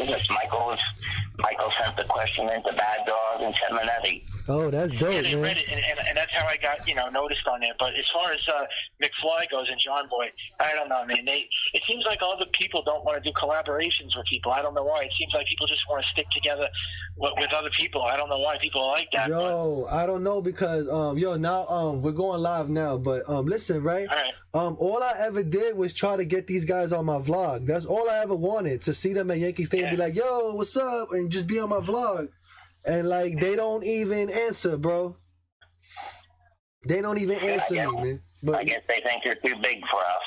to this. Michael sent the question into Bad Dog and Seminetti. Oh, that's dope, yeah, they man. read it, and that's how I got, noticed on there. But as far as McFly goes and John Boy, I don't know, man. It seems like other people don't want to do collaborations with people. I don't know why. It seems like people just want to stick together with other people. I don't know why people are like that. Yo, I don't know because now we're going live now, but listen, right? All right. All I ever did was try to get these guys on my vlog. That's all I ever wanted, to see them at Yankee Stadium and be like, yo, what's up? And just be on my vlog. And like, they don't even answer, bro. They don't even answer me, man. But I guess they think you're too big for us.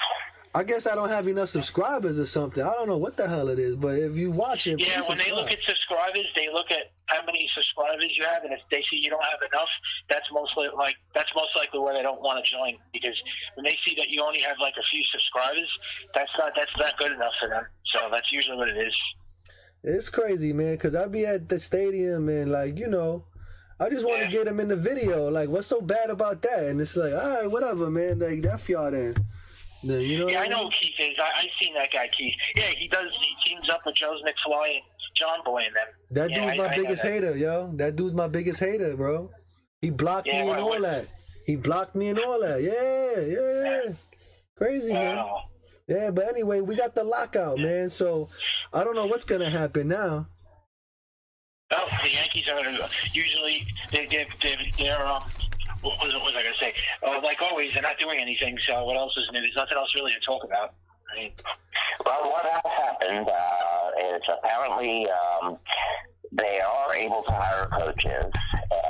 I guess I don't have enough subscribers or something. I don't know what the hell it is, but if you watch it, yeah, when they look at subscribers, they look at how many subscribers you have, and if they see you don't have enough, that's most likely where they don't want to join, because when they see that you only have like a few subscribers, that's not good enough for them. So that's usually what it is. It's crazy, man, because I be at the stadium and like, I just want to get them in the video. Like, what's so bad about that? And it's like, all right, whatever, man. Like, F y'all then. Yeah, I know who Keith is. I've seen that guy, Keith. Yeah, he does. He teams up with Joe's McFly and John Boy and them. That dude's my biggest hater, yo. That dude's my biggest hater, bro. He blocked me and all that. He blocked me and all that. Yeah. Crazy, man. Yeah, but anyway, we got the lockout, man. So I don't know what's gonna happen now. Well, the Yankees are usually they're what was I going to say? Like always, they're not doing anything. So what else is new? There's nothing else really to talk about. Well, what has happened is apparently they are able to hire coaches,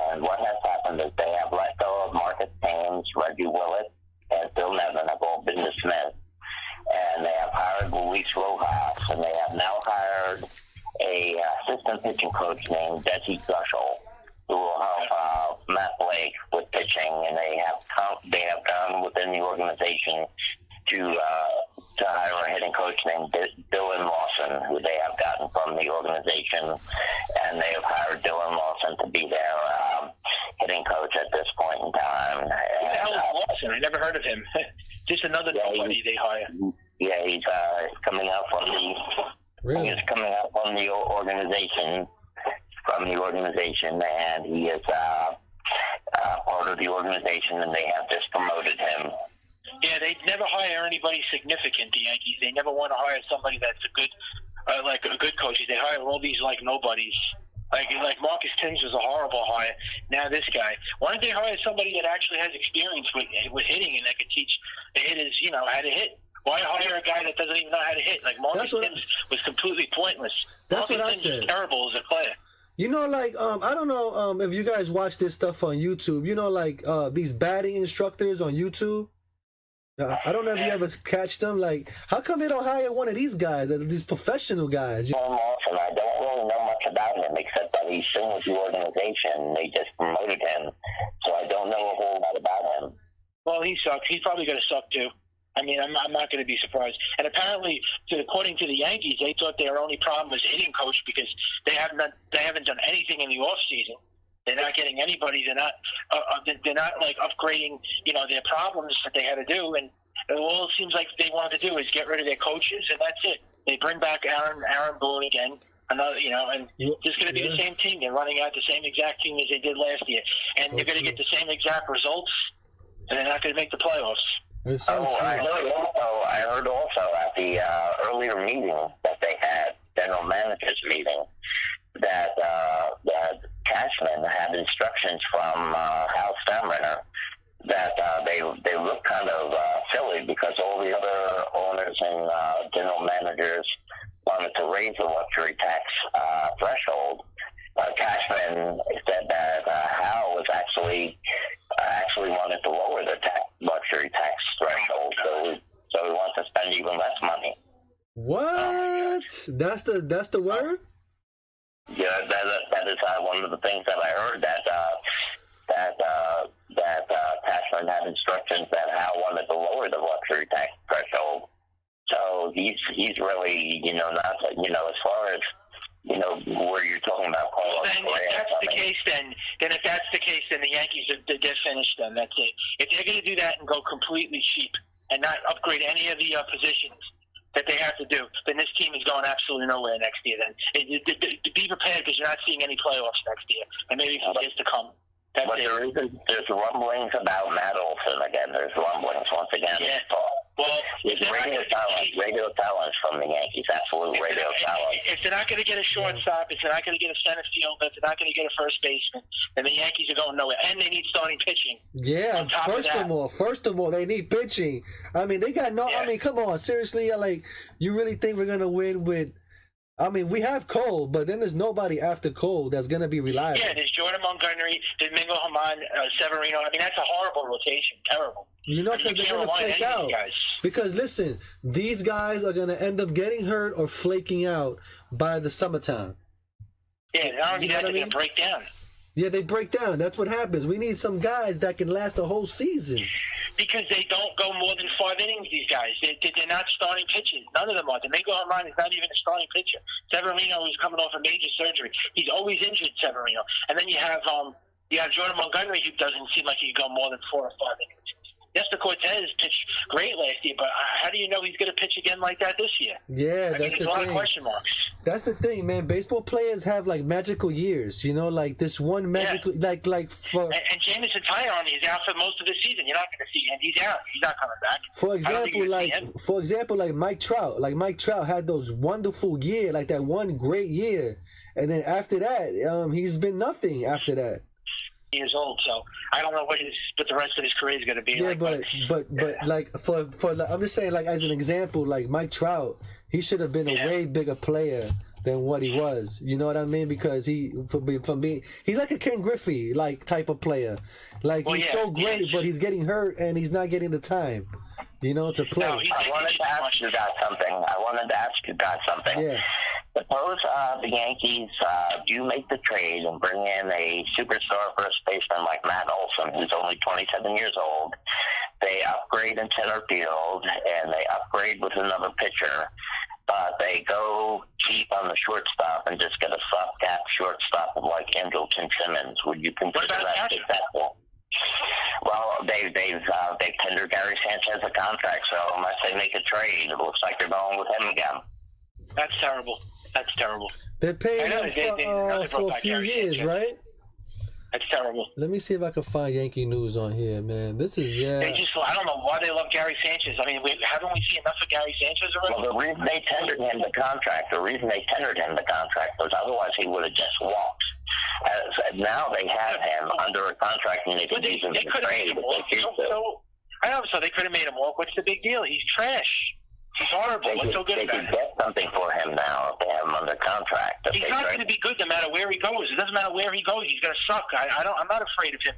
and what has happened is they have let go of Marcus Thames, Reggie Willett, and Phil Nevin have all been dismissed, and they have hired Luis Rojas, and they have now hired a assistant pitching coach named Desi Gushel, who will help Matt Blake with pitching, and they have gone within the organization to hire a hitting coach named Dylan Lawson, who they have gotten from the organization, and they have hired Dylan Lawson to be their hitting coach at this point in time. Who the hell is Lawson? I never heard of him. Just another nobody they hire. Yeah, he's coming out from the. Really? He's coming out from the organization. And he is part of the organization, and they have just promoted him. Yeah, they never hire anybody significant, the Yankees. They never want to hire somebody that's a good coach. They hire all these like nobodies. Like Marcus Thames was a horrible hire. Now this guy. Why don't they hire somebody that actually has experience with hitting and that can teach the hitters, how to hit? Why hire a guy that doesn't even know how to hit? Like Marcus Thames was completely pointless. That's Marcus what I Thames said. Was terrible as a player. I don't know if you guys watch this stuff on YouTube. These batting instructors on YouTube. I don't know if you ever catch them. Like, how come they don't hire one of these guys, these professional guys? Lawson, I don't really know much about him except that he's still with the organization. They just promoted him, so I don't know a whole lot about him. Well, he sucks. He's probably going to suck too. I mean, I'm not going to be surprised. And apparently, according to the Yankees, they thought their only problem was hitting coach because they haven't done anything in the off season. They're not getting anybody. They're not like upgrading, their problems that they had to do. And all it seems like they wanted to do is get rid of their coaches, and that's it. They bring back Aaron Boone again. Another, and it's going to be the same team. They're running out the same exact team as they did last year, and they're going to get the same exact results, and they're not going to make the playoffs. I heard also at the earlier meeting that they had, general managers meeting, that Cashman had instructions from Hal Steinbrenner that they look kind of silly because all the other owners and general managers wanted to raise the luxury tax threshold. Cashman said that Hal was actually wanted to lower the luxury tax threshold, so we want to spend even less money. What? That's the word? Yeah, that is one of the things that I heard, that Cashman had instructions that Hal wanted to lower the luxury tax threshold. So he's really, not, as far as, where you're talking about. Well, then if that's the case, then if that's the case, then the Yankees they're finished. Then that's it. If they're going to do that and go completely cheap and not upgrade any of the positions, that they have to do, then this team is going absolutely nowhere next year. Then be prepared because you're not seeing any playoffs next year, and maybe for years to come. That's but there's rumblings about Matt Olson again. There's rumblings once again. Yeah. Well, it's radio talent from the Yankees, absolute radio talent. If they're not going to get a shortstop, if they're not going to get a center fielder, if they're not going to get a first baseman, then the Yankees are going nowhere. And they need starting pitching. Yeah, first of all, they need pitching. I mean, they got no. Yeah. I mean, come on, seriously, like, you really think we're going to win with? I mean, we have Cole, but then there's nobody after Cole that's going to be reliable. Yeah, there's Jordan Montgomery, Domingo Germán, Severino. I mean, that's a horrible rotation. Terrible. You know, because they're going to flake out. Because, listen, these guys are going to end up getting hurt or flaking out by the summertime. Yeah, not only that, they're going to break down. Yeah, they break down. That's what happens. We need some guys that can last the whole season. Because they don't go more than 5 innings, these guys. They're not starting pitchers. None of them are. Domingo Germán is not even a starting pitcher. Severino is coming off a major surgery. He's always injured, Severino. And then you have Jordan Montgomery, who doesn't seem like he can go more than 4 or 5 innings. Nestor Cortez pitched great last year, but how do you know he's going to pitch again like that this year? Yeah, that's the thing. There's a lot of question marks. That's the thing, man. Baseball players have like magical years, you know, like this one magical, like for. And Jameson Taillon is out for most of the season. You're not going to see him. He's out. He's not coming back. For example, like Mike Trout. Like Mike Trout had those wonderful years, like that one great year, and then after that, he's been nothing after that. Years old, so I don't know what the rest of his career is going to be. Yeah, like. But like for I'm just saying, like, as an example, like Mike Trout, he should have been a way bigger player than what he was. You know what I mean? Because he's like a Ken Griffey like type of player. Like, he's so great, but he's getting hurt and he's not getting the time, you know, to play. I wanted to ask you guys something. Yeah. Suppose the Yankees do make the trade and bring in a superstar first baseman like Matt Olson, who's only 27 years old. They upgrade in center field, and they upgrade with another pitcher. They go cheap on the shortstop and just get a stopgap shortstop of like Andrelton Simmons. Would you consider that successful? Well, they've tendered Gary Sanchez a contract, so unless they make a trade, it looks like they're going with him again. That's terrible. That's terrible. They're paying him for a few years, right? That's terrible. Let me see if I can find Yankee news on here, man. This is, I don't know why they love Gary Sanchez. I mean, haven't we seen enough of Gary Sanchez already? Well, the reason they tendered him the contract was otherwise he would have just walked. Now they have him under a contract and they can use him to trade. I know, so they could have made him walk. What's the big deal? He's trash. He's horrible. What's so good about him? They could get something for him now if they have him under contract. He's not going to be good no matter where he goes. It doesn't matter where he goes. He's going to suck. I'm not afraid of him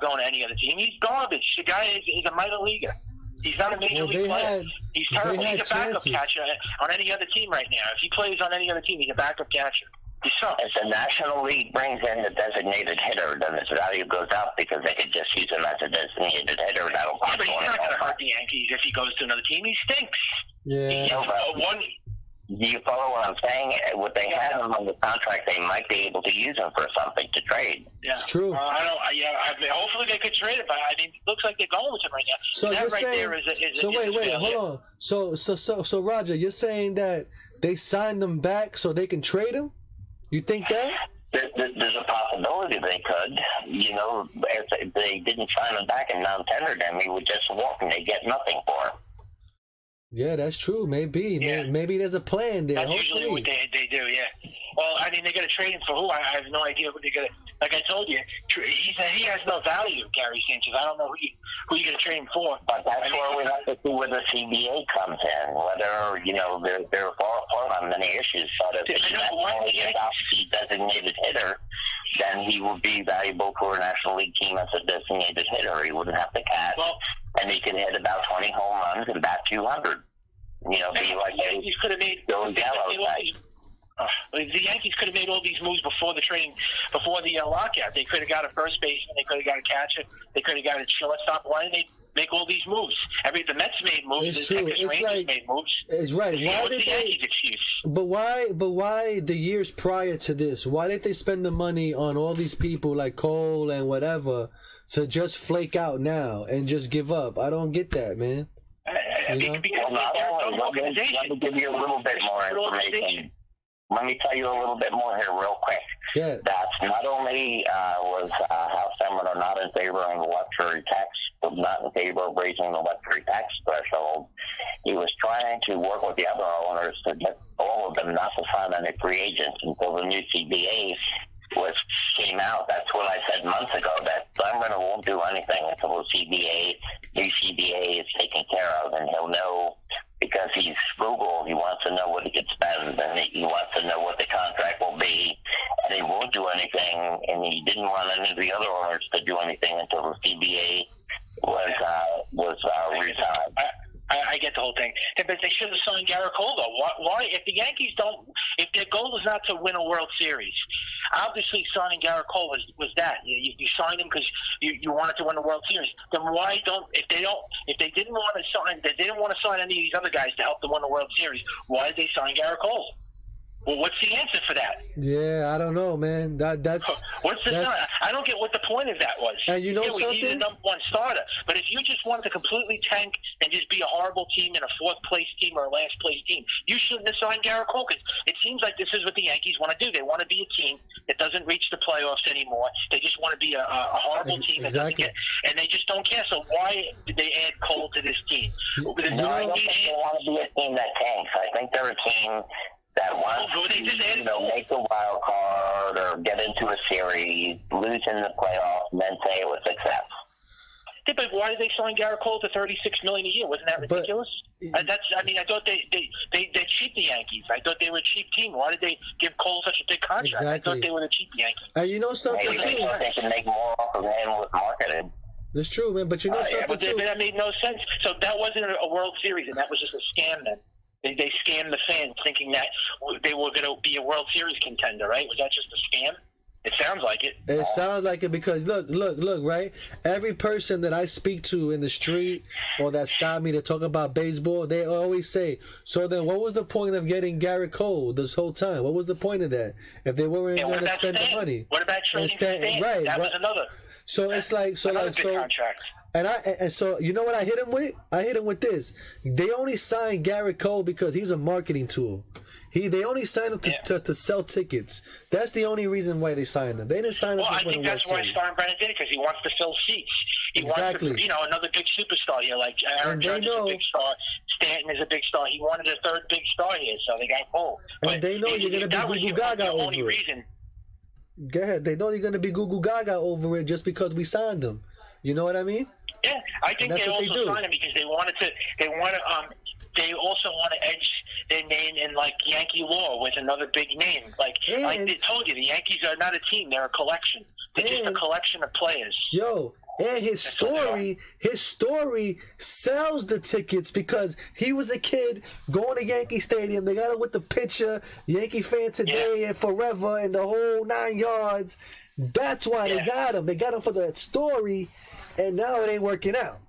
going to any other team. He's garbage. The guy is a minor leaguer. He's not a major league player. He's terrible. He's a backup catcher on any other team right now. If he plays on any other team, he's a backup catcher. If the National League brings in a designated hitter, then his value goes up because they could just use him as a designated hitter. That'll but he's not going to hurt the Yankees if he goes to another team. He stinks. Yeah. Do you follow what I'm saying? Would they have him on the contract, they might be able to use him for something to trade. Yeah. It's true. Hopefully they could trade him, but I mean, it looks like they're going with him right now. So you're saying, hold on. So Roger, you're saying that they signed them back so they can trade him? You think that? There's a possibility they could. You know, if they didn't sign him back and non-tendered him, he would just walk and they get nothing for him. Yeah, that's true. Maybe. Yeah. Maybe there's a plan there. That's usually what they do, yeah. Well, I mean, they're going to trade him for who? I have no idea who they're going to. Like I told you, he has no value, Gary Sanchez. I don't know who you're going to trade him for. But that's where we have to see where the CBA comes in. Whether, you know, they're far apart on many issues. But if he's a designated hitter, then he would be valuable for a National League team as a designated hitter. He wouldn't have to catch. And he can hit about 20 home runs and bat 200. You know, be like Yankees could have made Joe Gallo guy. The Yankees could have made all these moves before the lockout. They could have got a first baseman. They could have got a catcher. They could have got a shortstop. Why didn't they make all these moves? The Mets made moves. It's true. Rangers made moves. It's right. What's the Yankees' excuse? But why the years prior to this? Why did they spend the money on all these people like Cole and whatever to just flake out now and just give up? I don't get that, man. You know? because Well, they're not an only, organization. let me give you a little bit more information. Let me tell you a little bit more here real quick. Yeah. That's not only was House Senator not in favor of the luxury tax, not in favor of raising the luxury tax threshold, he was trying to work with the other owners to get all of them not to sign any free agents until the new CBA came out. That's what I said months ago, that Steinbrenner won't do anything until the new CBA is taken care of, and he'll know, because he's frugal, he wants to know what he could spend, and he wants to know what the contract will be, and he won't do anything, and he didn't want any of the other owners to do anything until the CBA was resigned. I get the whole thing, but they should have signed Garrett Cole, though. Why, if the Yankees don't, if their goal is not to win a World Series, obviously signing Garrett Cole was that. You signed him because you wanted to win the World Series. Then why don't, if they didn't want to sign any of these other guys to help them win the World Series, why did they sign Garrett Cole? Well, what's the answer for that? Yeah, I don't know, man. That's what's the sign? I don't get what the point of that was. And you know we something? need a number one starter. But if you just wanted to completely tank and just be a horrible team and a fourth place team or a last place team, you shouldn't have signed Garrett Cole, because it seems like this is what the Yankees want to do. They want to be a team that doesn't reach the playoffs anymore. They just want to be a horrible team that doesn't get, and they just don't care. So why did they add Cole to this team? I don't think they want to be a team that tanks. I think they're a team that wants to, make the wild card or get into a series, lose in the playoffs, and then say it was success. Yeah, but why did they sign Garrett Cole to $36 million a year? Wasn't that ridiculous? I thought they cheat the Yankees. I thought they were a cheap team. Why did they give Cole such a big contract? Exactly. I thought they were the cheap Yankees. And you know something Maybe they thought they could make more off of him with marketing. That's true, man. But you know something too. But that made no sense. So that wasn't a World Series, and that was just a scam then. They scammed the fans thinking that they were going to be a World Series contender, right? Was that just a scam? It sounds like it. It sounds like it because look, right? Every person that I speak to in the street or that stop me to talk about baseball, they always say, so then what was the point of getting Garrett Cole this whole time? What was the point of that if they weren't going to spend the money? What about trading Stan? Right. That was another. So it's like, contract. And so you know what I hit him with? I hit him with this. They only signed Garrett Cole because he's a marketing tool. They only signed him to sell tickets. That's the only reason why they signed him. They didn't sign him. Well, I think that's why Steinbrenner did it, because he wants to fill seats. He wants to, another big superstar here, like Aaron Judge is a big star. Stanton is a big star. He wanted a third big star here, so they got Cole. And they know you're going to be Goo Goo Gaga over it. Go ahead. They know you're going to be Goo Goo Gaga over it just because we signed them. You know what I mean? Yeah, I think they also signed him because they also want to edge their name in like Yankee law with another big name. Like they told you, the Yankees are not a team; they're a collection. They're just a collection of players. Yo, and his story sells the tickets because he was a kid going to Yankee Stadium. They got him with the picture, Yankee fan today and forever, and the whole 9 yards. That's why they got him. They got him for that story, and now it ain't working out.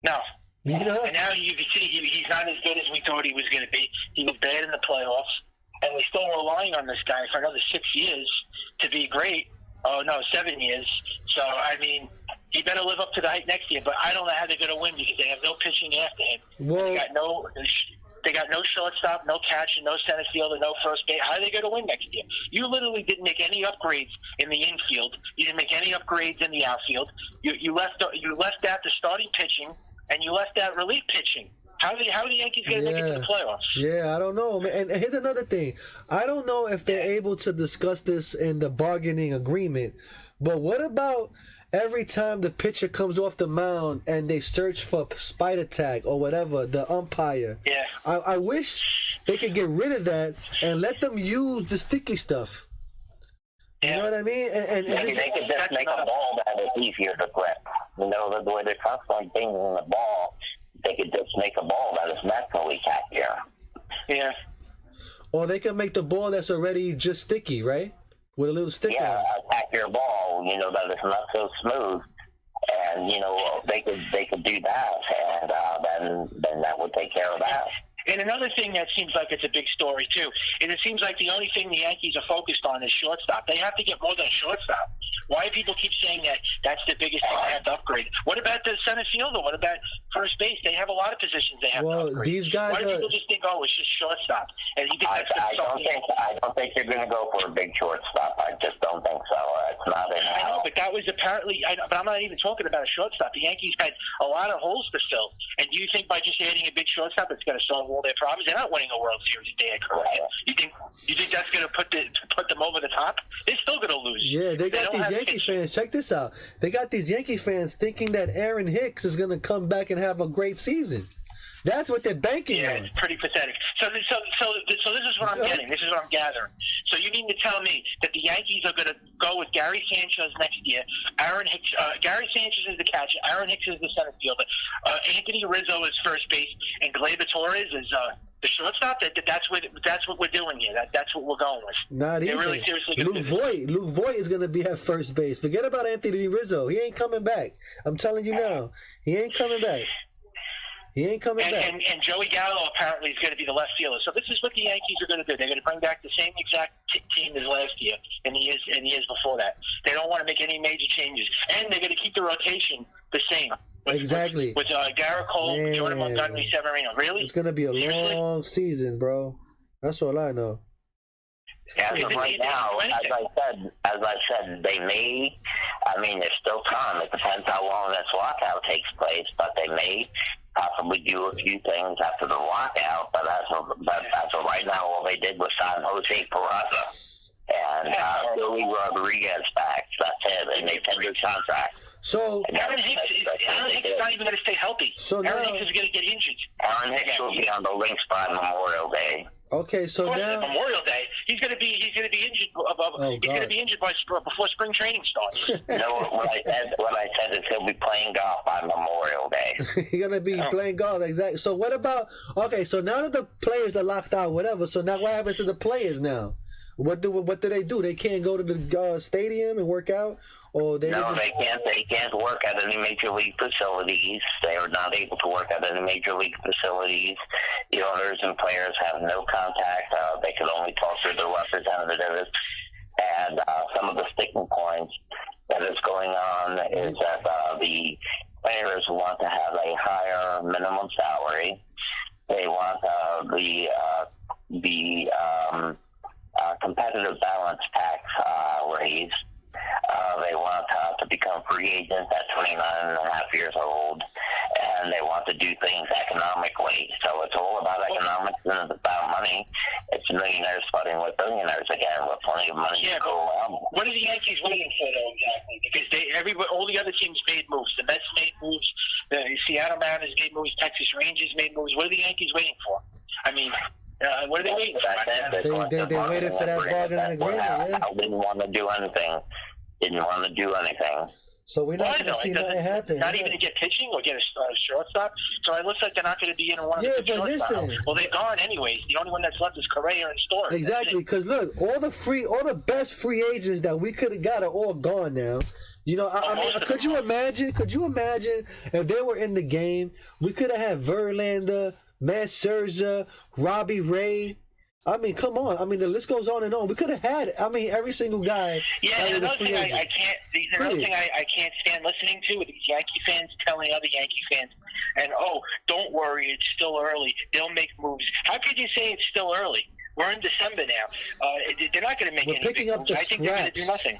No. You know? And now you can see he's not as good as we thought he was going to be. He was bad in the playoffs, and we're still relying on this guy for another 6 years to be great. Oh, no, 7 years. So, I mean, he better live up to the hype next year, but I don't know how they're going to win because they have no pitching after him. Well, they got no shortstop, no catcher, no center fielder, no first base. How are they going to win next year? You literally didn't make any upgrades in the infield. You didn't make any upgrades in the outfield. You left out the starting pitching, and you left out relief pitching. How are the Yankees going to make it to the playoffs? Yeah, I don't know, man. And here's another thing. I don't know if they're able to discuss this in the bargaining agreement, but what about every time the pitcher comes off the mound and they search for spider tag or whatever, the umpire? Yeah. I wish they could get rid of that and let them use the sticky stuff. You know what I mean? And maybe they could just make a ball that is easier to grip. You know, the way they're constantly pinging the ball, they could just make a ball that is naturally tackier. Yeah. Or they can make the ball that's already just sticky, right? With a little stick. Yeah, a tackier ball, that is not so smooth. And, they could do that, and then that would take care of that. And another thing that seems like it's a big story, too, and it seems like the only thing the Yankees are focused on is shortstop. They have to get more than a shortstop. Why do people keep saying that that's the biggest thing they have to upgrade? What about the center fielder? What about first base? They have a lot of positions they have to upgrade. These guys Why do people just think, oh, it's just shortstop? And you think I don't think you're going to go for a big shortstop. I just don't think so. It's not in I know, but that was apparently – but I'm not even talking about a shortstop. The Yankees had a lot of holes to fill. And do you think by just adding a big shortstop it's going to solve all their problems? They're not winning a World Series in their career. You think that's going to put them over the top? They're still going to lose. Yeah, they got these Yankee fans. Check this out. They got these Yankee fans thinking that Aaron Hicks is going to come back and have a great season. That's what they're banking on. It's pretty pathetic. So this is what I'm getting. This is what I'm gathering. So you mean to tell me that the Yankees are going to go with Gary Sanchez next year? Aaron Hicks, Gary Sanchez is the catcher. Aaron Hicks is the center fielder. Anthony Rizzo is first base, and Gleyber Torres is the shortstop. That's what we're doing here. That's what we're going with. Not even. Really seriously Luke Voigt is going to be at first base. Forget about Anthony Rizzo. He ain't coming back. I'm telling you now. He ain't coming back. He ain't coming back. And Joey Gallo apparently is going to be the left fielder. So this is what the Yankees are going to do. They're going to bring back the same exact team as last year and the years before that. They don't want to make any major changes. And they're going to keep the rotation the same. Exactly. With Garrett Cole, Jordan Montgomery, Severino. Really? It's going to be a long season, bro. That's all I know. As of right now, as I said, they may. I mean, there's still time. It depends how long this lockout takes place, but they may possibly do a few things after the lockout. But as of right now, all they did was sign Jose Peraza and Billy Rodriguez back. That's it, and they tendered contract. So Aaron Hicks is not even going to stay healthy. So Aaron now, Hicks is going to get injured. Aaron Hicks will be on the links by Memorial Day. Okay, so now Memorial Day, he's going to be injured. He's going to be injured before spring training starts. No, what I said is he'll be playing golf on Memorial Day. He's gonna be playing golf, exactly. So what about? Okay, so now that the players are locked out, whatever. So now what happens to the players now? What do they do? They can't go to the stadium and work out, or they can't. They can't work at any major league facilities. They are not able to work at any major league facilities. The owners and players have no contact. They can only talk to their representatives. And some of the sticking points that is going on is that the players want to have a higher minimum salary. They want the competitive balance tax raised. They want to become free agents at 29 and a half years old, and they want to do things economically. So it's all about economics and it's about money. It's millionaires fighting with billionaires again, with plenty of money to go around. What are the Yankees waiting for, though, exactly? Because all the other teams made moves. The Mets made moves. The Seattle Mariners made moves. Texas Rangers made moves. What are the Yankees waiting for? I mean, what are they waiting for? They waited for that bargaining agreement. Yeah. I didn't want to do anything. So we're not going to see nothing happen. Not even to get pitching or get a shortstop. So it looks like they're not going to be in one of the shortstops. Well, they're gone anyways. The only one that's left is Correa and Story. Exactly, because look, all the best free agents that we could have got are all gone now. You know, I mean, could you imagine if they were in the game? We could have had Verlander, Matt Scherzer, Robbie Ray. I mean, come on. I mean, the list goes on and on. We could have had, every single guy. Yeah, and another thing I can't stand listening to with these Yankee fans telling other Yankee fans, and don't worry, it's still early. They'll make moves. How could you say it's still early? We're in December now. They're not going to make any big moves. I think they're going to do nothing.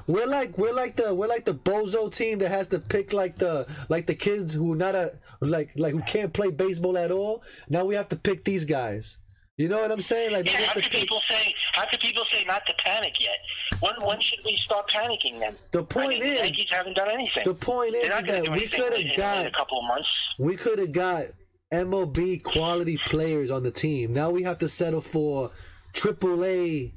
We're like the bozo team that has to pick like the kids who who can't play baseball at all. Now we have to pick these guys. You know what I'm saying? Like, how could people say not to panic yet? When should we start panicking then? The point is, the Yankees haven't done anything. The point is that we could have got in a couple of months. We could have got MLB quality players on the team. Now we have to settle for AAA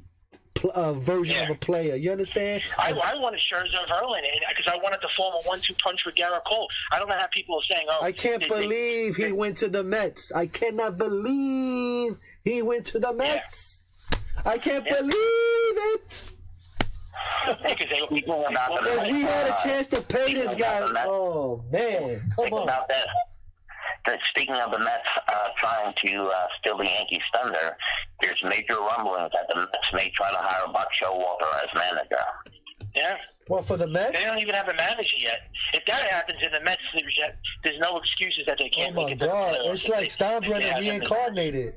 version of a player. You understand? I wanted Scherzer Verlander because I wanted to form a 1-2 punch with Garrett Cole. I don't know how people are saying, I can't believe he went to the Mets. I cannot believe he went to the Mets. Yeah. I can't believe it. If we had a chance to pay this guy, oh man, come on. About that. speaking of the Mets trying to steal the Yankees' thunder, there's major rumblings that the Mets may try to hire Buck Showalter as manager. Yeah. Well, for the Mets? They don't even have a manager yet. If that happens in the Mets, there's no excuses that they can't make it to the playoffs. Oh, my God. It's like Steinbrenner reincarnated.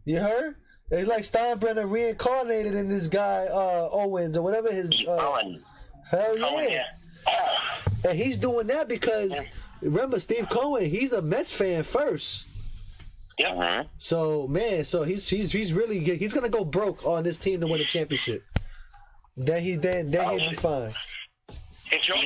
You heard? It's like Steinbrenner reincarnated in this guy, Owens, or whatever his... Owen. Hell yeah. Owen, yeah. And he's doing that because, remember, Steve Cohen, he's a Mets fan first. Yep. Mm-hmm. So, man, he's really good. He's going to go broke on this team to win a championship. Then he'll be fine. If you're the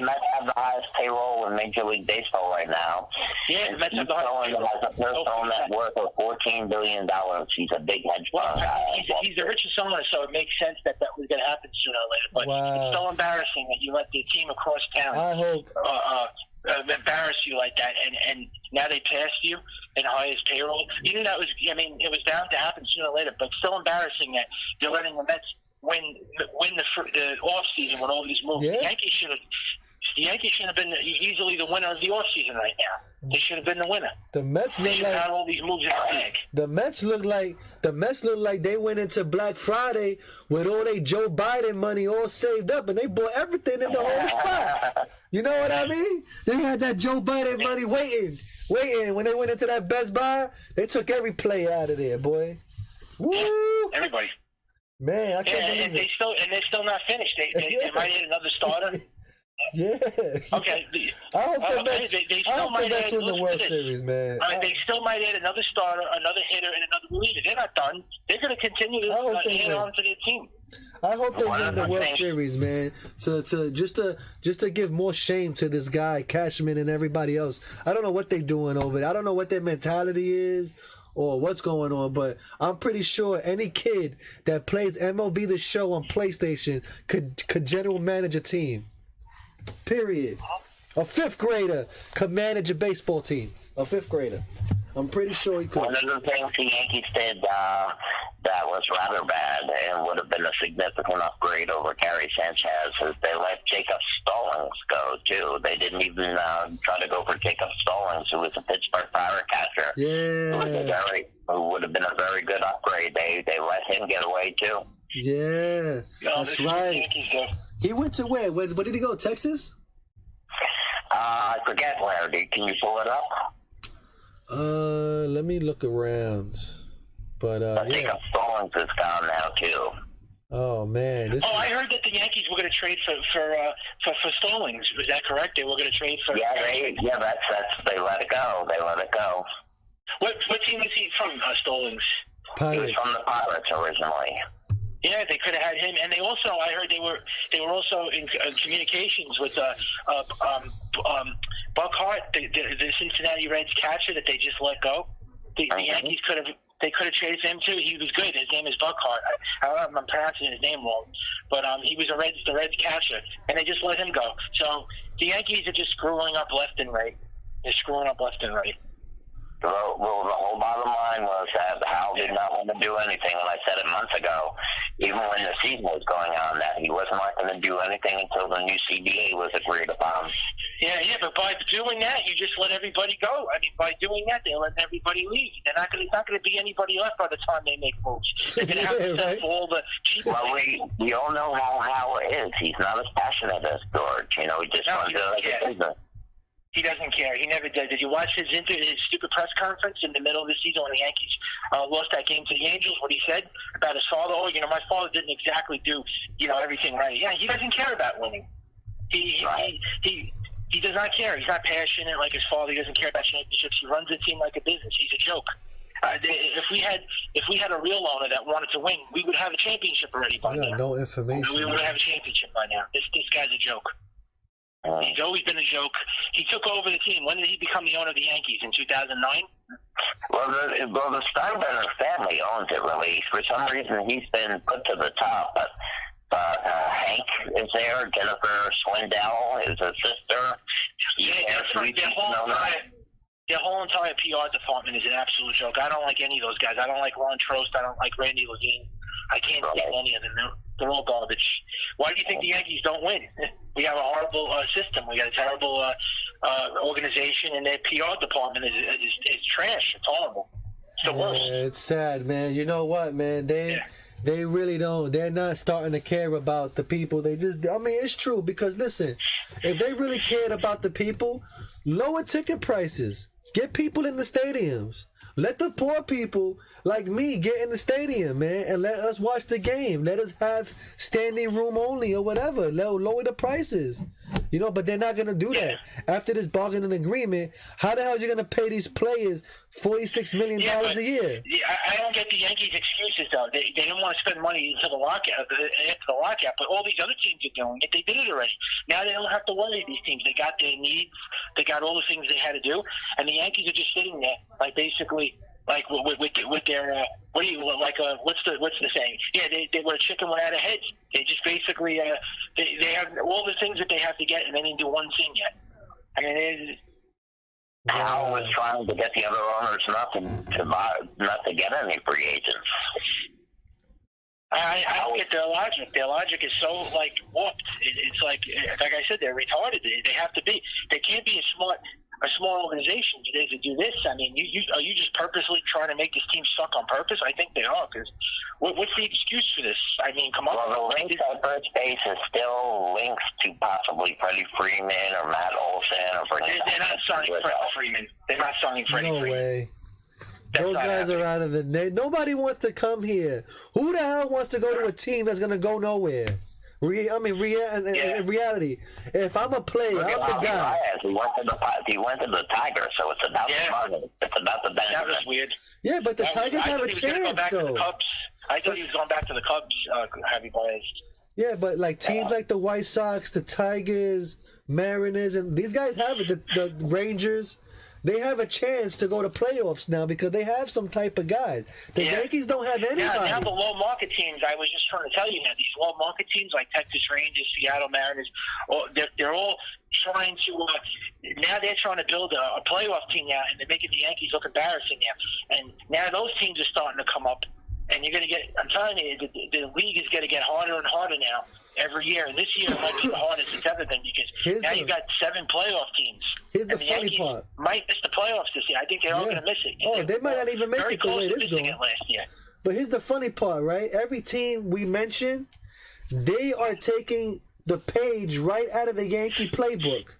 Mets have the highest payroll in Major League Baseball right now. Yeah, the Mets have the highest payroll. Has a personal net worth of $14 billion. He's a big hedge fund guy. He's the richest owner, so it makes sense that was going to happen sooner or later. But it's so embarrassing that you let the team across town embarrass you like that, and now they passed you in highest payroll. You knew that was, it was bound to happen sooner or later, but it's still embarrassing that you're letting the Mets win the off season with all these moves. Yeah. The Yankees should have been easily the winner of the off season right now. They should have been the winner. The Mets They look should have like had all these moves in the bag. the Mets look like they went into Black Friday with all their Joe Biden money all saved up, and they bought everything in the whole spot. You know what I mean? They had that Joe Biden money waiting. When they went into that Best Buy, they took every play out of there, boy. Woo! Everybody. Man, I can't believe it. They're still not finished. They might add another starter. Yeah. Okay. I hope the Mets, they I still hope the might Mets add. win the World Series, man. They still might add another starter, another hitter, and another reliever. They're not done. They're going to continue to add on to their team. I hope they win the World Series, man. Just to give more shame to this guy Cashman and everybody else. I don't know what they're doing over there. I don't know what their mentality is or what's going on, but I'm pretty sure any kid that plays MLB The Show on PlayStation could general manage a team. Period. A fifth grader could manage a baseball team. A fifth grader. I'm pretty sure he could. One of the things the Yankees did that was rather bad and would have been a significant upgrade over Gary Sanchez is they let Jacob Stallings go, too. They didn't even try to go for Jacob Stallings, who was a Pittsburgh Pirate catcher. Yeah. Who would have been a very good upgrade. They let him get away, too. Yeah. That's right. He went to where? Where did he go? Texas? I forget where. Can you pull it up? Let me look around. But Jacob Stallings is gone now too. Oh man! I heard that the Yankees were going to trade for Stallings. Was that correct? They were going to trade for. That's they let it go. What team is he from? Stallings. Pirates. He was from the Pirates originally. Yeah, they could have had him, and I heard they were also in communications with Buck Hart, the Cincinnati Reds catcher that they just let go. The Yankees could have traded for him too. He was good. His name is Buck Hart. I don't know if I'm pronouncing his name wrong, but he was the Reds catcher, and they just let him go. So the Yankees are just screwing up left and right. They're screwing up left and right. Well, the whole bottom line was that Hal did not want to do anything, and I said it months ago, even when the season was going on, that he was not going to do anything until the new CBA was agreed upon. Yeah, but by doing that, you just let everybody go. I mean, by doing that, they let everybody leave. It's not going to be anybody left by the time they make moves. They're going to have to sell all the cheap. Well, we all know how Hal is. He's not as passionate as George. He just wants to like a business. He doesn't care. He never does. Did you watch his stupid press conference in the middle of the season when the Yankees lost that game to the Angels? What he said about his father? Oh, my father didn't exactly do, everything right. Yeah, he doesn't care about winning. He does not care. He's not passionate like his father. He doesn't care about championships. He runs the team like a business. He's a joke. If we had a real owner that wanted to win, we would have a championship already by now. No information. We would have a championship by now. This guy's a joke. He's always been a joke. He took over the team. When did he become the owner of the Yankees? In 2009? Well, the Steinbrenner family owns it, really. For some reason, he's been put to the top. But Hank is there. Jennifer Swindell is a sister. Their whole entire PR department is an absolute joke. I don't like any of those guys. I don't like Ron Trost. I don't like Randy Levine. I can't stand any of them. They're all garbage. Why do you think the Yankees don't win? We have a horrible system. We got a terrible organization, and their PR department is trash. It's horrible. It's the worst. It's sad, man. You know what, man? They really don't. They're not starting to care about the people. They just, I mean, it's true because listen, if they really cared about the people, lower ticket prices. Get people in the stadiums. Let the poor people like me get in the stadium, man, and let us watch the game. Let us have standing room only or whatever. Lower the prices. You know, but they're not going to do that. After this bargaining agreement, how the hell are you going to pay these players $46 million a year? Yeah, I don't get the Yankees' excuses, though. They didn't want to spend money until the lockout, after the lockout, but all these other teams are doing it. They did it already. Now they don't have to worry, these teams. They got their needs. They got all the things they had to do, and the Yankees are just sitting there, like, basically, like, with their, what's the saying? Yeah, they were a chicken without a head. They just basically, they have all the things that they have to get, and they didn't do one thing yet. I mean, Hal was trying to get the other owners not to get any free agents. I don't get their logic. Their logic is so, like, warped. It's like I said, they're retarded. They have to be. They can't be a small organization to do this. I mean, are you just purposely trying to make this team suck on purpose? I think they are, because what's the excuse for this? I mean, come on. Well, the links at first base is still links to possibly Freddie Freeman or Matt Olson. Or they're not signing Freddie Freeman. They're not signing Freddie Freeman. No way. Those guys are out of the... Nobody wants to come here. Who the hell wants to go to a team that's going to go nowhere? In reality, if I'm a player, I'm the guy. He went to the Tigers, so it's about the money. It's about the benefit. That was weird. Yeah, but the Tigers have a chance, though. I thought he was going back to the Cubs, Javi Baez. Yeah, but like teams like the White Sox, the Tigers, Mariners, and these guys have it. The Rangers, they have a chance to go to playoffs now because they have some type of guys. The Yankees don't have anybody. Now the low market teams, I was just trying to tell you now, these low market teams like Texas Rangers, Seattle Mariners, they're all trying to, now they're trying to build a playoff team now, and they're making the Yankees look embarrassing now. And now those teams are starting to come up. And you're going to get, I'm telling you, the league is going to get harder and harder now every year. And this year it might be the hardest it's ever been because you've got 7 playoff teams. Here's the funny Yankees part. Might miss the playoffs this year. I think they're all going to miss it. Oh, they might not even make it the way it is going. Last year. But here's the funny part, right? Every team we mentioned, they are taking the page right out of the Yankee playbook.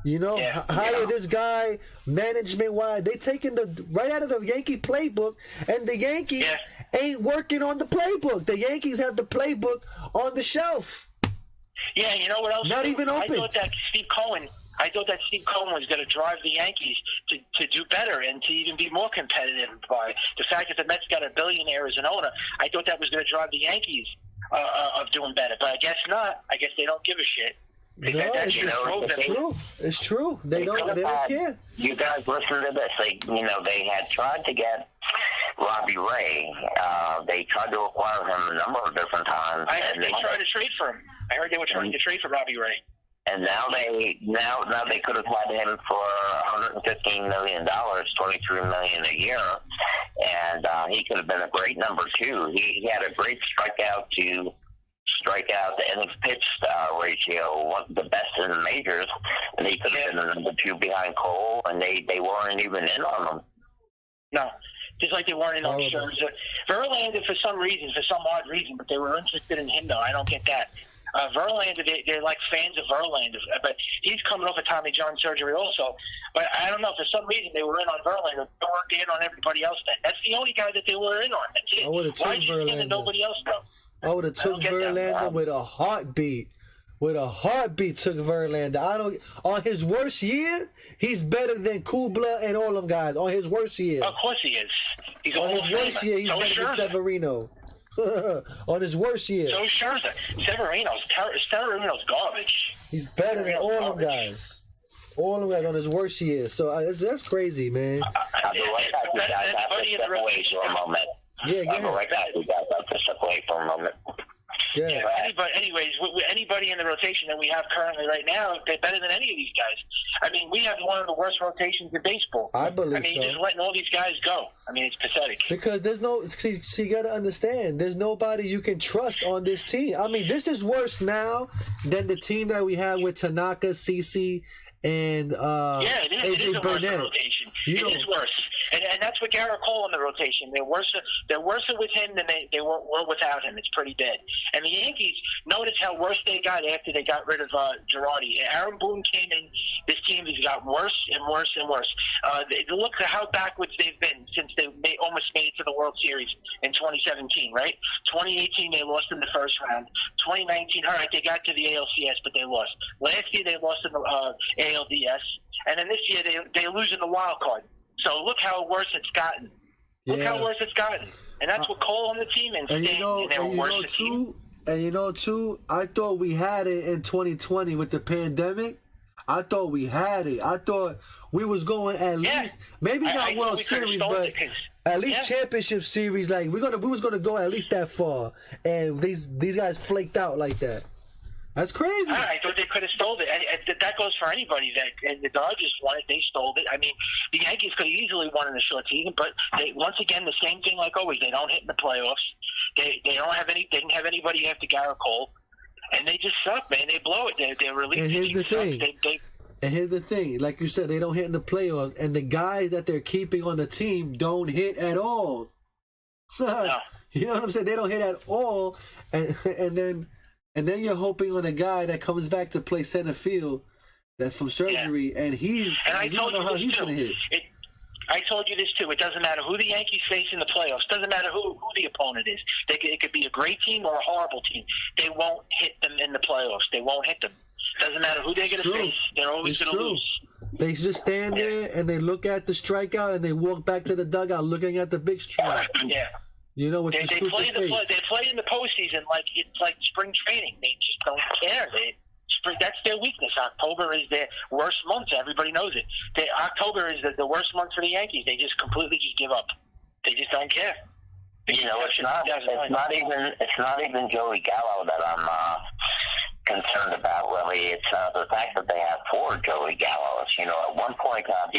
You know, hire this guy, management-wise. They taking right out of the Yankee playbook, and the Yankees ain't working on the playbook. The Yankees have the playbook on the shelf. Yeah, you know what else? Not even open. I thought that Steve Cohen was going to drive the Yankees to do better and to even be more competitive. By the fact that the Mets got a billionaire as an owner, I thought that was going to drive the Yankees of doing better. But I guess not. I guess they don't give a shit. No, it's true. It's true. They don't care. You guys listen to this. They had tried to get Robbie Ray. They tried to acquire him a number of different times. They tried to trade for him. I heard they were trying to trade for Robbie Ray. And now they could have had him for $115 million, $23 million a year, and he could have been a great number 2. He had a great strikeout to innings pitched ratio, one of the best in the majors, and he could have been the number 2 behind Cole, and they weren't even in on him. No, just like they weren't in on Scherzer. Verlander, for some odd reason, but they were interested in him, though. I don't get that. Verlander, they're like fans of Verlander, but he's coming off a Tommy John surgery also. But I don't know, for some reason they were in on Verlander. They weren't in on everybody else then. That's the only guy that they were in on. That's it. Why did you think that nobody else though? I would have took Verlander with a heartbeat. With a heartbeat, took Verlander. On his worst year, he's better than Kubla and all them guys. On his worst year, of course he is. He's on his worst year, he's better than Severino. On his worst year, so Scherzer, Severino's garbage. He's better than all them guys. All them guys on his worst year. So that's crazy, man. I'll be right back. You guys have to step away for a moment. I'll be right back. You guys have to step away for a moment. Yeah. Anyways, anybody in the rotation that we have currently right now, they're better than any of these guys. I mean, we have one of the worst rotations in baseball. I believe so. Just letting all these guys go. I mean, it's pathetic. Because there's no... See, you got to understand, there's nobody you can trust on this team. I mean, this is worse now than the team that we had with Tanaka, CeCe, and it is a worse Burnett. rotation. You It know- is worse. And that's with Garrett Cole in the rotation. They're worse with him than they were without him. It's pretty bad. And the Yankees, notice how worse they got after they got rid of Girardi. Aaron Boone came in. This team has got worse and worse and worse. Look at how backwards they've been since they almost made it to the World Series in 2017, right? 2018, they lost in the first round. 2019, all right, they got to the ALCS, but they lost. Last year, they lost in the ALDS. And then this year, they lose in the wild card. So look how worse it's gotten. Look how worse it's gotten. And that's what Cole on the team and they're worse team. And you know, too, I thought we had it in 2020 with the pandemic. I thought we had it. I thought we was going at least, maybe not World Series, but at least championship series. Like we was gonna go at least that far, and these guys flaked out like that. That's crazy. I thought they could have stole it. And that goes for anybody. And the Dodgers won it. They stole it. I mean, the Yankees could have easily won in the short season, but once again, the same thing like always. They don't hit in the playoffs. They don't have any. They didn't have anybody after Garrett Cole, and they just suck, man. They blow it. They're releasing. And here's the thing. And here's the thing. Like you said, they don't hit in the playoffs, and the guys that they're keeping on the team don't hit at all. No. You know what I'm saying? They don't hit at all, and then you're hoping on a guy that comes back to play center field that's from surgery, and I told you how this he's too. going to hit. I told you this too. It doesn't matter who the Yankees face in the playoffs. Doesn't matter who the opponent is. It could be a great team or a horrible team. They won't hit them in the playoffs. They won't hit them. Doesn't matter who they're going to face. They're always going to lose. They just stand there and they look at the strikeout and they walk back to the dugout looking at the big strike. Yeah. You know what? They play in the postseason like it's like spring training. They just don't care. That's their weakness. October is their worst month. Everybody knows it. October is the worst month for the Yankees. They just completely just give up. They just don't care. You know, it's not even Joey Gallo that I'm concerned about. Really, it's the fact that they have 4 Joey Gallos. You know, at one point, Summer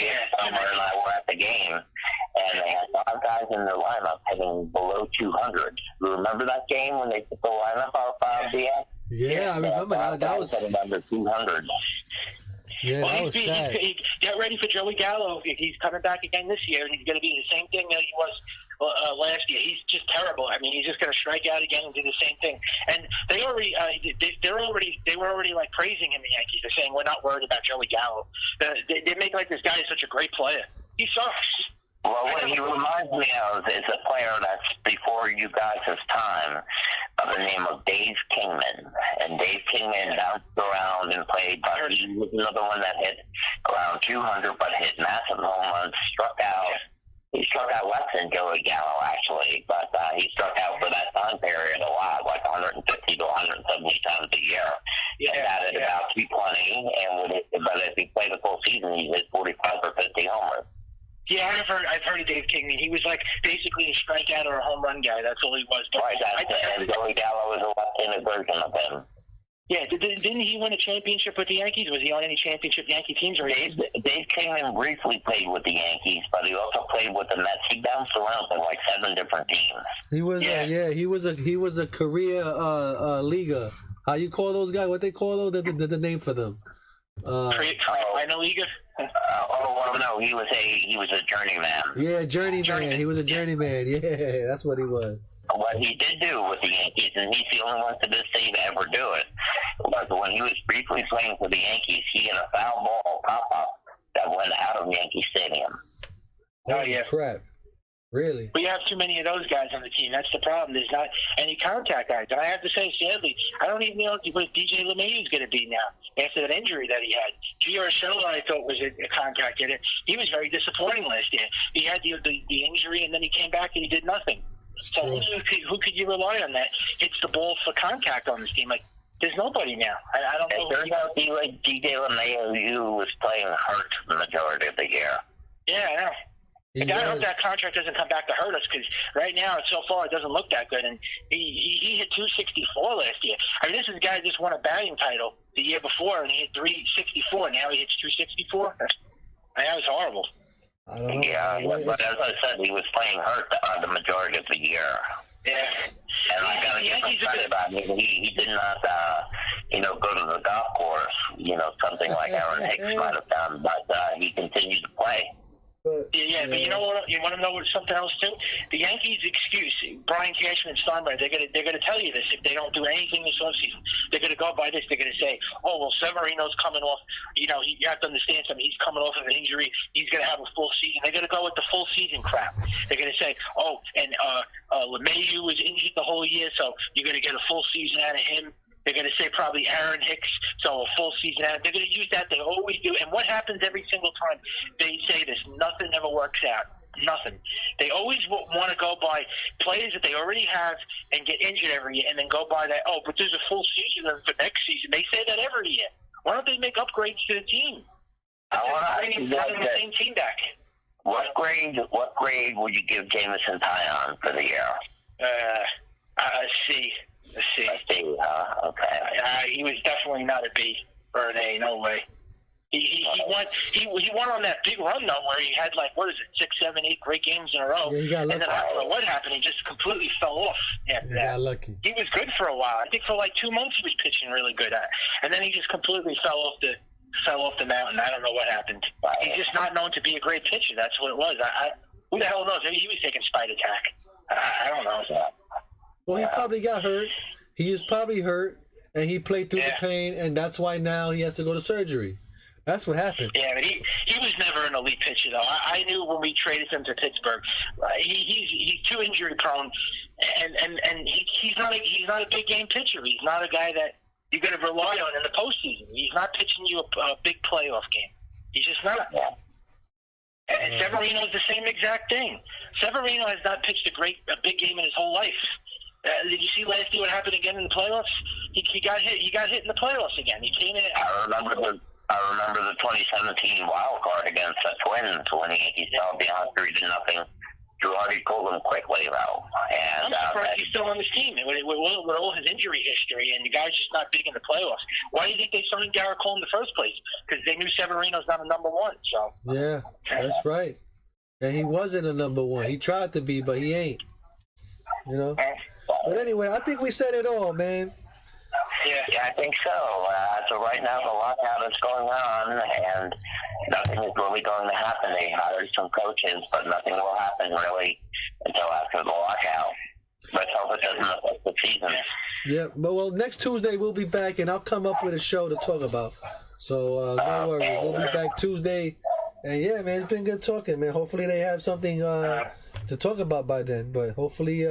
and I were at the game, and they had 5 guys in their lineup hitting below 200. You remember that game when they put the lineup out of the Yeah, I remember that was under 200. Yeah, that was sad. Get ready for Joey Gallo. He's coming back again this year, and he's going to be the same thing that he was last year. He's just terrible. I mean, he's just going to strike out again and do the same thing. And they were already like praising him. The Yankees. They're saying we're not worried about Joey Gallo. They make like this guy is such a great player. He sucks. Well, what he reminds me of is a player that's before you guys' time, by the name of Dave Kingman. And Dave Kingman bounced around and played, but he was another one that hit around 200, but hit massive home runs, struck out. He struck out less than Joey Gallo, actually, but he struck out for that time period a lot, like 150 to 170 times a year. And batted about 220, but if he played a full season, he hit 45 or 50 homers. Yeah, I've heard of Dave Kingman. He was like basically a strikeout or a home run guy. That's all he was. And Joey Gallo is a left-handed version of him. Yeah, didn't he win a championship with the Yankees? Was he on any championship Yankee teams? Or Dave Kingman briefly played with the Yankees, but he also played with the Mets. He bounced around to like 7 different teams. He was he was a career leaguer. How you call those guys? What they call those? The name for them? Minor leaguer. No, he was a journeyman. Yeah, journeyman. He was a journeyman. Yeah, that's what he was. What he did do with the Yankees, and he's the only one to this day to ever do it, was when he was briefly playing for the Yankees, he hit a foul ball pop-up that went out of Yankee Stadium. Oh, yeah. Crap. Really? We have too many of those guys on the team. That's the problem. There's not any contact guys. And I have to say, sadly, I don't even know what DJ LeMahieu is going to be now after that injury that he had. Gio Urshela, I thought, was a contact hitter. He was very disappointing last year. He had the injury, and then he came back and he did nothing. So who could you rely on that hits the ball for contact on this team? Like, there's nobody now. I don't know. It turns out DJ LeMahieu was playing hurt the majority of the year. Yeah, I know. I hope that contract doesn't come back to hurt us, because right now, so far, it doesn't look that good. And he hit 264 last year. I mean, this is a guy who just won a batting title the year before, and he hit 364. Now he hits 264. That was horrible. I don't know. Yeah, but as I said, he was playing hurt the majority of the year. Yeah. And I got to get excited about him. He did not, go to the golf course something like Aaron Hicks might have done, but he continued to play. But you know what? You want to know what something else too? The Yankees' excuse, Brian Cashman and Steinbrenner, they're gonna tell you this if they don't do anything this offseason. They're gonna go by this. They're gonna say, "Oh well, Severino's coming off. You have to understand something. He's coming off of an injury. He's gonna have a full season." They're gonna go with the full season crap. They're gonna say, "Oh, and LeMahieu was injured the whole year, so you're gonna get a full season out of him." They're going to say probably Aaron Hicks, so a full season out. They're going to use that. They always do. And what happens every single time they say this? Nothing ever works out. Nothing. They always want to go by players that they already have and get injured every year and then go by that, oh, but there's a full season for next season. They say that every year. Why don't they make upgrades to the team? Bringing the same team back. What grade would you give Jameson Tyon for the year? C. A C, huh? Okay. He was definitely not a B or an A. No way. He won on that big run though, where he had 6, 7, 8 great games in a row. Yeah, he got lucky. And then I don't know what happened. He just completely fell off after that. Got lucky. He was good for a while. I think for 2 months he was pitching really good, and then he just completely fell off the mountain. I don't know what happened. He's just not known to be a great pitcher. That's what it was. Who the hell knows? Maybe he was taking spite attack. I don't know. Well, he probably got hurt. He is probably hurt, and he played through the pain, and that's why now he has to go to surgery. That's what happened. Yeah, but he was never an elite pitcher, though. I knew when we traded him to Pittsburgh, he's too injury prone, and he's not a big game pitcher. He's not a guy that you're going to rely on in the postseason. He's not pitching you a big playoff game. He's just not. And Severino's the same exact thing. Severino has not pitched a big game in his whole life. Did you see last year what happened again in the playoffs? He got hit. He got hit in the playoffs again. He came in. I remember the 2017 wild card against the Twins when he fell behind 3-0. Girardi pulled him quickly though. And I'm surprised he's still on this team with all his injury history, and the guy's just not big in the playoffs. Why do you think they signed Garrett Cole in the first place? Because they knew Severino's not a number one. So yeah, that's right. And he wasn't a number one. He tried to be, but he ain't. But anyway, I think we said it all, man. Yeah, I think so. So right now the lockout is going on, and nothing is really going to happen. They hired some coaches, but nothing will happen really until after the lockout. Let's hope it doesn't affect the season. Yeah, but well, next Tuesday we'll be back, and I'll come up with a show to talk about. So don't worry, we'll be back Tuesday. And yeah, man, it's been good talking, man. Hopefully they have something to talk about by then, but hopefully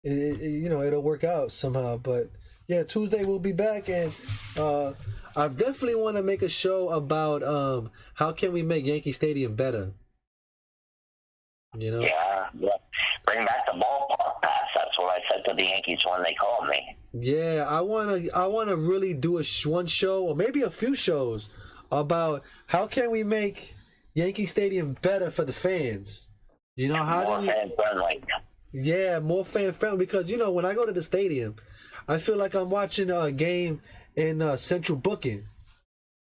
it'll work out somehow. But yeah, Tuesday we'll be back, and I definitely want to make a show about how can we make Yankee Stadium better. Yeah. Bring back the ballpark pass. That's what I said to the Yankees when they called me. Yeah, I wanna really do one show or maybe a few shows about how can we make Yankee Stadium better for the fans. How do we? Fan friendly. Yeah, more fan friendly, because when I go to the stadium, I feel like I'm watching a game in central booking.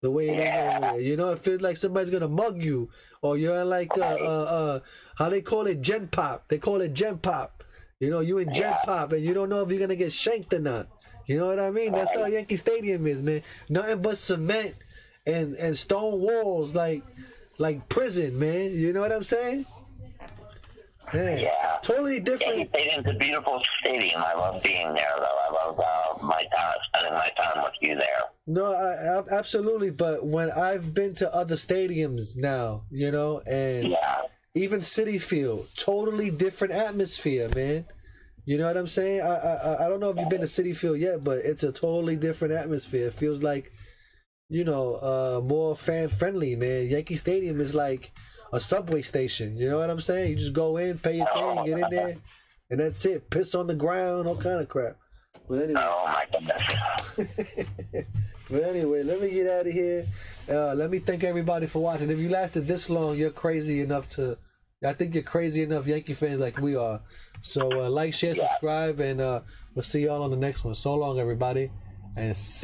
The way it is over there. It feels like somebody's gonna mug you, or you're like how they call it, Gen Pop. They call it Gen Pop. You in Gen Pop, and you don't know if you're gonna get shanked or not. You know what I mean? That's how Yankee Stadium is, man. Nothing but cement and stone walls, like prison, man. You know what I'm saying? Man, yeah, totally different. Yankee Stadium's a beautiful stadium. I love being there, though. I love spending my time with you there. No, absolutely. But when I've been to other stadiums now, and even Citi Field, totally different atmosphere, man. You know what I'm saying? I don't know if you've been to Citi Field yet, but it's a totally different atmosphere. It feels like, more fan friendly, man. Yankee Stadium is like a subway station. You know what I'm saying? You just go in, pay your thing, get in there, and that's it. Piss on the ground, all kind of crap. But anyway. Oh my goodness. But anyway, let me get out of here. Let me thank everybody for watching. If you lasted this long, you're crazy enough I think you're crazy enough, Yankee fans like we are. So like, share, subscribe, and we'll see y'all on the next one. So long, everybody, and see